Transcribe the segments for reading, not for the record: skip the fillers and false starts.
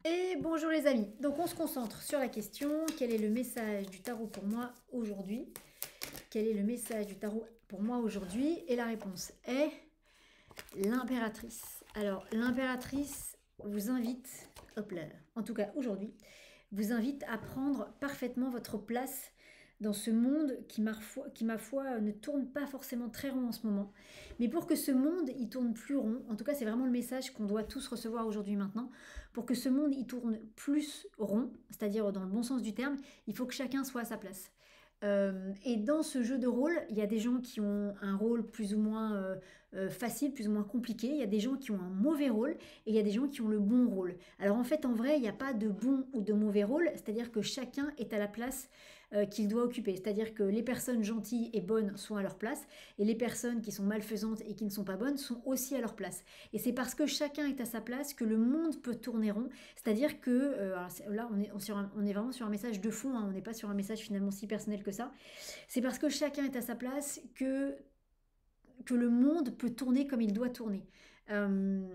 Et bonjour les amis, donc on se concentre sur la question, quel est le message du tarot pour moi aujourd'hui? Quel est le message du tarot pour moi aujourd'hui? Et la réponse est l'impératrice. Alors l'impératrice vous invite, hop là, en tout cas aujourd'hui, vous invite à prendre parfaitement votre place dans ce monde qui, ma foi, ne tourne pas forcément très rond en ce moment. Mais pour que ce monde, il tourne plus rond, en tout cas c'est vraiment le message qu'on doit tous recevoir aujourd'hui maintenant, pour que ce monde, il tourne plus rond, c'est-à-dire dans le bon sens du terme, il faut que chacun soit à sa place. Et dans ce jeu de rôle, il y a des gens qui ont un rôle plus ou moins facile, plus ou moins compliqué. Il y a des gens qui ont un mauvais rôle et il y a des gens qui ont le bon rôle. Alors en fait, en vrai, il n'y a pas de bon ou de mauvais rôle, c'est-à-dire que chacun est à la place qu'il doit occuper. C'est-à-dire que les personnes gentilles et bonnes sont à leur place et les personnes qui sont malfaisantes et qui ne sont pas bonnes sont aussi à leur place. Et c'est parce que chacun est à sa place que le monde peut tourner rond. C'est-à-dire que, là, on est vraiment sur un message de fond, hein, on n'est pas sur un message finalement si personnel que ça. C'est parce que chacun est à sa place que le monde peut tourner comme il doit tourner. Euh,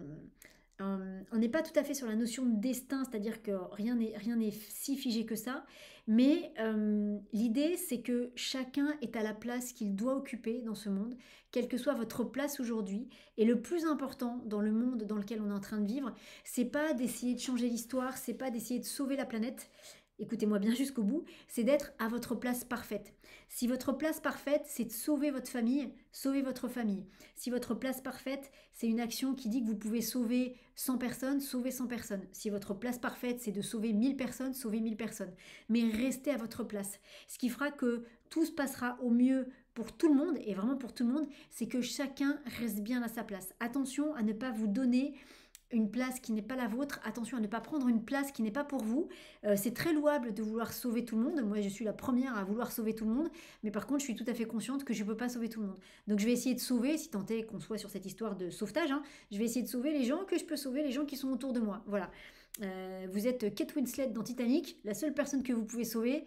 on n'est pas tout à fait sur la notion de destin, c'est-à-dire que rien n'est si figé que ça, mais l'idée c'est que chacun est à la place qu'il doit occuper dans ce monde, quelle que soit votre place aujourd'hui. Et le plus important dans le monde dans lequel on est en train de vivre, c'est pas d'essayer de changer l'histoire, c'est pas d'essayer de sauver la planète. Écoutez-moi bien jusqu'au bout, c'est d'être à votre place parfaite. Si votre place parfaite, c'est de sauver votre famille, sauvez votre famille. Si votre place parfaite, c'est une action qui dit que vous pouvez sauver 100 personnes, sauvez 100 personnes. Si votre place parfaite, c'est de sauver 1000 personnes, sauvez 1000 personnes. Mais restez à votre place. Ce qui fera que tout se passera au mieux pour tout le monde, et vraiment pour tout le monde, c'est que chacun reste bien à sa place. Attention à ne pas vous donner une place qui n'est pas la vôtre, attention à ne pas prendre une place qui n'est pas pour vous. C'est très louable de vouloir sauver tout le monde, moi je suis la première à vouloir sauver tout le monde, mais par contre je suis tout à fait consciente que je ne peux pas sauver tout le monde. Donc je vais essayer de sauver, si tant est qu'on soit sur cette histoire de sauvetage, hein, je vais essayer de sauver les gens que je peux sauver, les gens qui sont autour de moi. Voilà. Vous êtes Kate Winslet dans Titanic, la seule personne que vous pouvez sauver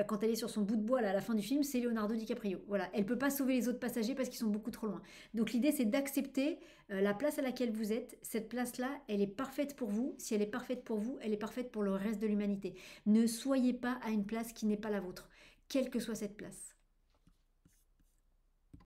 quand elle est sur son bout de bois là, à la fin du film, c'est Leonardo DiCaprio. Voilà, elle peut pas sauver les autres passagers parce qu'ils sont beaucoup trop loin. Donc l'idée c'est d'accepter la place à laquelle vous êtes. Cette place-là, elle est parfaite pour vous. Si elle est parfaite pour vous, elle est parfaite pour le reste de l'humanité. Ne soyez pas à une place qui n'est pas la vôtre, quelle que soit cette place.